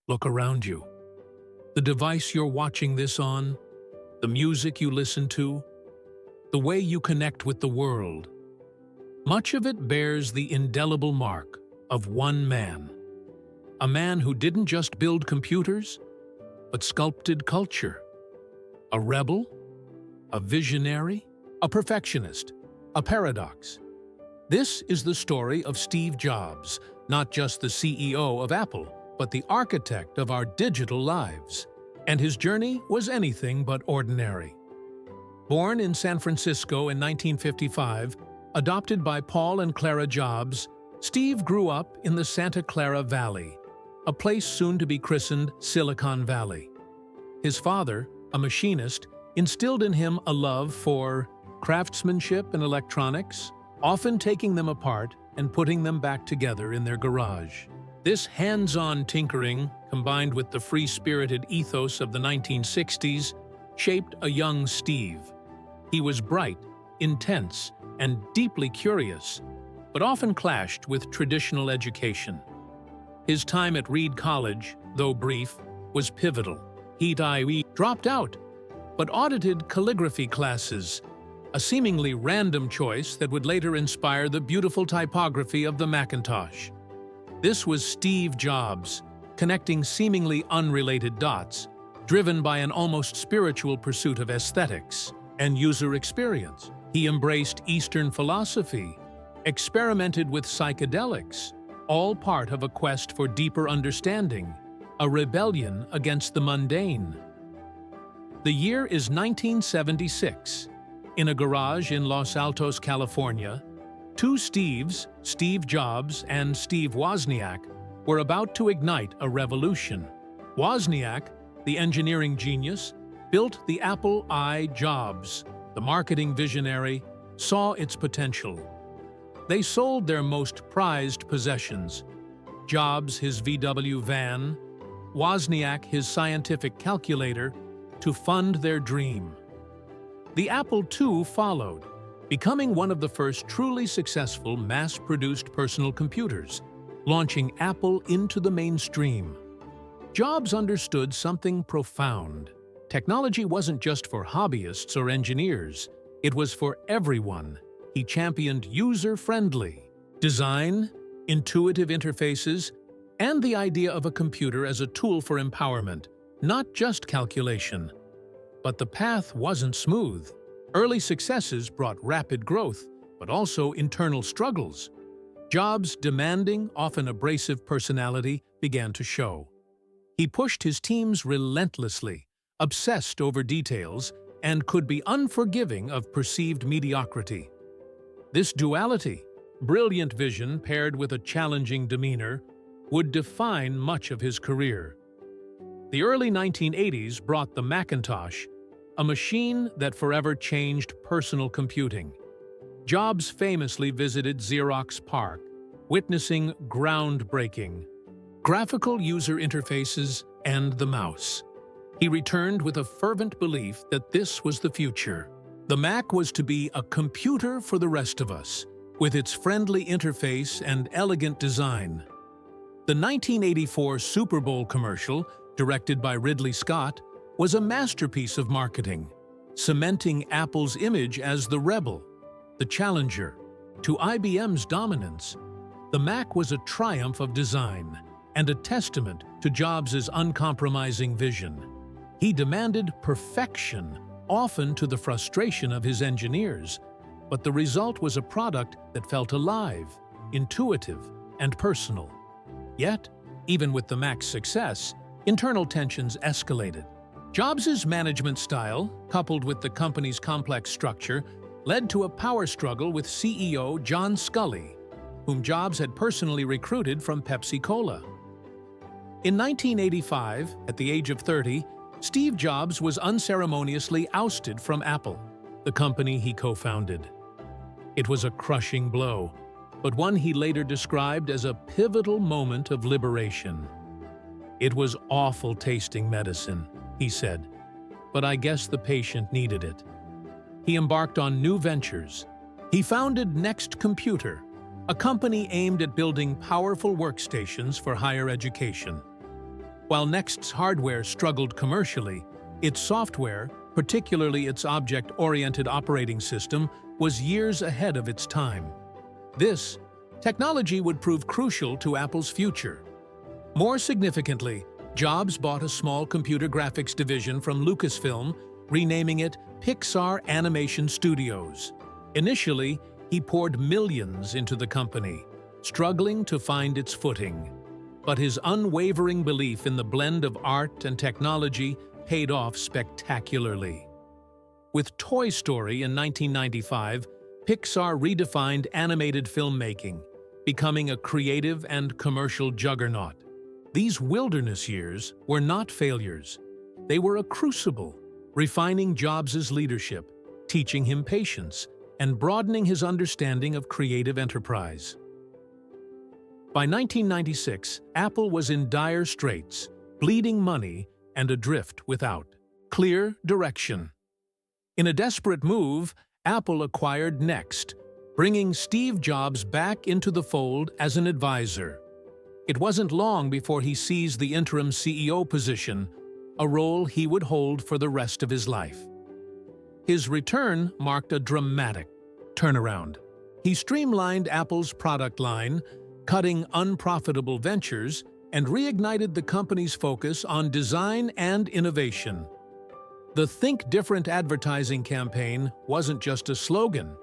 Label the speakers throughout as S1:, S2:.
S1: Look around you. The device you're watching this on, the music you listen to, the way you connect with the world. Much of it bears the indelible mark of one man. A man who didn't just build computers, but sculpted culture. A rebel, a visionary, a perfectionist, a paradox. This is the story of Steve Jobs, not just the CEO of Apple, but the architect of our digital lives. And his journey was anything but ordinary. Born in San Francisco in 1955, adopted by Paul and Clara Jobs, Steve grew up in the Santa Clara Valley, a place soon to be christened Silicon Valley. His father, a machinist, instilled in him a love for craftsmanship and electronics, often taking them apart and putting them back together in their garage. This hands-on tinkering, combined with the free-spirited ethos of the 1960s, shaped a young Steve. He was bright, intense, and deeply curious, but often clashed with traditional education. His time at Reed College, though brief, was pivotal. He dropped out, but audited calligraphy classes, a seemingly random choice that would later inspire the beautiful typography of the Macintosh. This was Steve Jobs, connecting seemingly unrelated dots, driven by an almost spiritual pursuit of aesthetics and user experience. He embraced Eastern philosophy, experimented with psychedelics, all part of a quest for deeper understanding, a rebellion against the mundane. The year is 1976. In a garage in Los Altos, California, two Steves, Steve Jobs and Steve Wozniak, were about to ignite a revolution. Wozniak, the engineering genius, built the Apple I. Jobs, the marketing visionary, saw its potential. They sold their most prized possessions, Jobs his VW van, Wozniak his scientific calculator, to fund their dream. The Apple II followed, becoming one of the first truly successful mass-produced personal computers, launching Apple into the mainstream. Jobs understood something profound. Technology wasn't just for hobbyists or engineers, it was for everyone. He championed user-friendly design, intuitive interfaces, and the idea of a computer as a tool for empowerment, not just calculation. But the path wasn't smooth. Early successes brought rapid growth, but also internal struggles. Jobs' demanding, often abrasive personality began to show. He pushed his teams relentlessly, obsessed over details, and could be unforgiving of perceived mediocrity. This duality, brilliant vision paired with a challenging demeanor, would define much of his career. The early 1980s brought the Macintosh, a machine that forever changed personal computing. Jobs famously visited Xerox PARC, witnessing groundbreaking graphical user interfaces and the mouse. He returned with a fervent belief that this was the future. The Mac was to be a computer for the rest of us, with its friendly interface and elegant design. The 1984 Super Bowl commercial, directed by Ridley Scott, was a masterpiece of marketing, cementing Apple's image as the rebel, the challenger. To IBM's dominance, the Mac was a triumph of design and a testament to Jobs' uncompromising vision. He demanded perfection, often to the frustration of his engineers, but the result was a product that felt alive, intuitive, and personal. Yet, even with the Mac's success, internal tensions escalated. Jobs' management style, coupled with the company's complex structure, led to a power struggle with CEO John Sculley, whom Jobs had personally recruited from Pepsi-Cola. In 1985, at the age of 30, Steve Jobs was unceremoniously ousted from Apple, the company he co-founded. It was a crushing blow, but one he later described as a pivotal moment of liberation. "It was awful tasting medicine," he said, "but I guess the patient needed it." He embarked on new ventures. He founded Next Computer, a company aimed at building powerful workstations for higher education. While Next's hardware struggled commercially, its software, particularly its object-oriented operating system, was years ahead of its time. This technology would prove crucial to Apple's future. More significantly, Jobs bought a small computer graphics division from Lucasfilm, renaming it Pixar Animation Studios. Initially, he poured millions into the company, struggling to find its footing. But his unwavering belief in the blend of art and technology paid off spectacularly. With Toy Story in 1995, Pixar redefined animated filmmaking, becoming a creative and commercial juggernaut. These wilderness years were not failures. They were a crucible, refining Jobs' leadership, teaching him patience, and broadening his understanding of creative enterprise. By 1996, Apple was in dire straits, bleeding money and adrift without clear direction. In a desperate move, Apple acquired Next, bringing Steve Jobs back into the fold as an advisor. It wasn't long before he seized the interim CEO position, a role he would hold for the rest of his life. His return marked a dramatic turnaround. He streamlined Apple's product line, cutting unprofitable ventures, and reignited the company's focus on design and innovation. The Think Different advertising campaign wasn't just a slogan.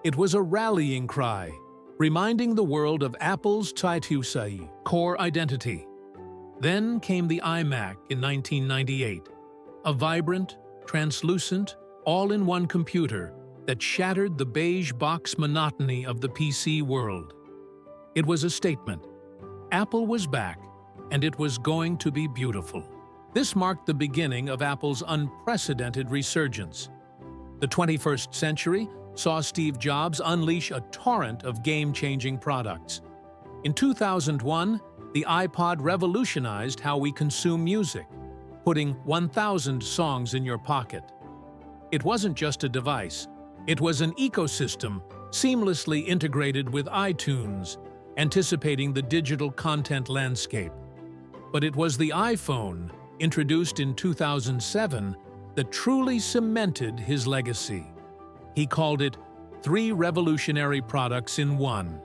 S1: It was a rallying cry, reminding the world of Apple's Taituusai core identity. Then came the iMac in 1998, a vibrant, translucent, all-in-one computer that shattered the beige box monotony of the PC world. It was a statement. Apple was back, and it was going to be beautiful. This marked the beginning of Apple's unprecedented resurgence. The 21st century saw Steve Jobs unleash a torrent of game-changing products. In 2001, the iPod revolutionized how we consume music, putting 1,000 songs in your pocket. It wasn't just a device. It was an ecosystem, seamlessly integrated with iTunes, anticipating the digital content landscape. But it was the iPhone, introduced in 2007, that truly cemented his legacy. He called it 3 revolutionary products in one: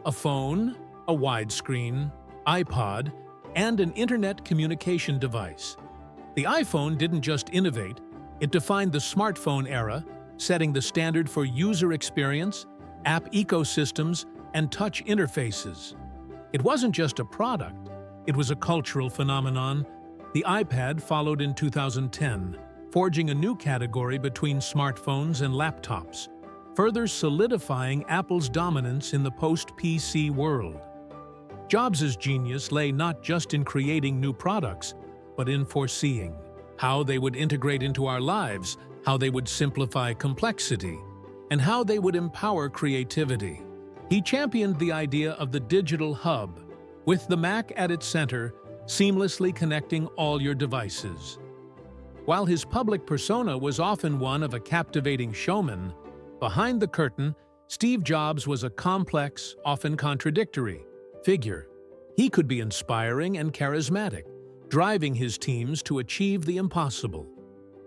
S1: a phone, a widescreen, iPod, and an internet communication device. The iPhone didn't just innovate, it defined the smartphone era, setting the standard for user experience, app ecosystems, and touch interfaces. It wasn't just a product, it was a cultural phenomenon. The iPad followed in 2010, forging a new category between smartphones and laptops, further solidifying Apple's dominance in the post-PC world. Jobs' genius lay not just in creating new products, but in foreseeing how they would integrate into our lives, how they would simplify complexity, and how they would empower creativity. He championed the idea of the digital hub, with the Mac at its center, seamlessly connecting all your devices. While his public persona was often one of a captivating showman, behind the curtain, Steve Jobs was a complex, often contradictory figure. He could be inspiring and charismatic, driving his teams to achieve the impossible.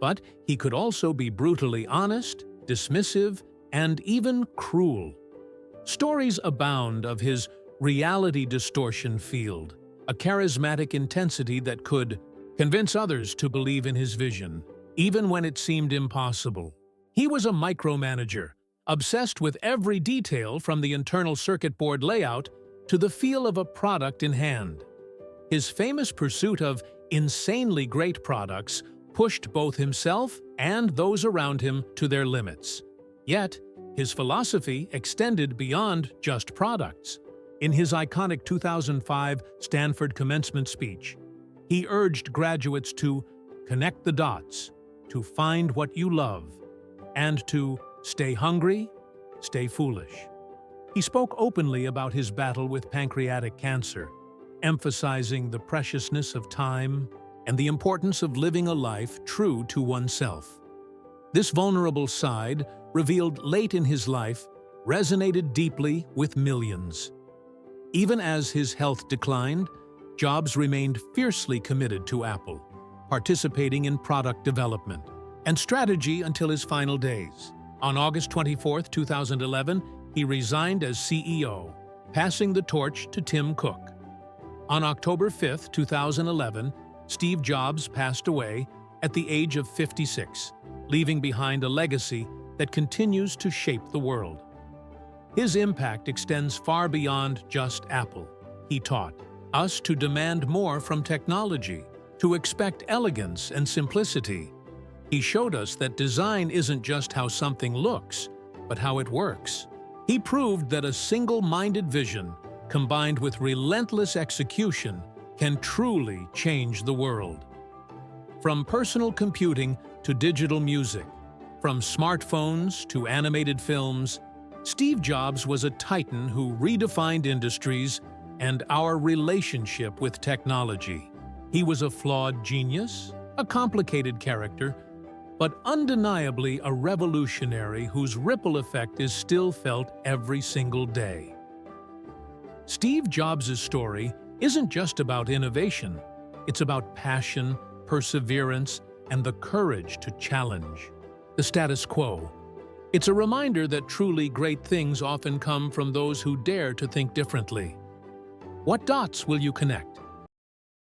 S1: But he could also be brutally honest, dismissive, and even cruel. Stories abound of his reality distortion field, a charismatic intensity that could convince others to believe in his vision, even when it seemed impossible. He was a micromanager, obsessed with every detail from the internal circuit board layout to the feel of a product in hand. His famous pursuit of insanely great products pushed both himself and those around him to their limits. Yet, his philosophy extended beyond just products. In his iconic 2005 Stanford commencement speech, he urged graduates to connect the dots, to find what you love, and to stay hungry, stay foolish. He spoke openly about his battle with pancreatic cancer, emphasizing the preciousness of time and the importance of living a life true to oneself. This vulnerable side, revealed late in his life, resonated deeply with millions. Even as his health declined, Jobs remained fiercely committed to Apple, participating in product development and strategy until his final days. On August 24, 2011, he resigned as CEO, passing the torch to Tim Cook. On October 5, 2011, Steve Jobs passed away at the age of 56, leaving behind a legacy that continues to shape the world. His impact extends far beyond just Apple. He taught us to demand more from technology, to expect elegance and simplicity. He showed us that design isn't just how something looks, but how it works. He proved that a single-minded vision, combined with relentless execution, can truly change the world. From personal computing to digital music, from smartphones to animated films, Steve Jobs was a titan who redefined industries and our relationship with technology. He was a flawed genius, a complicated character, but undeniably a revolutionary whose ripple effect is still felt every single day. Steve Jobs' story isn't just about innovation, it's about passion, perseverance, and the courage to challenge the status quo. It's a reminder that truly great things often come from those who dare to think differently. What dots will you connect?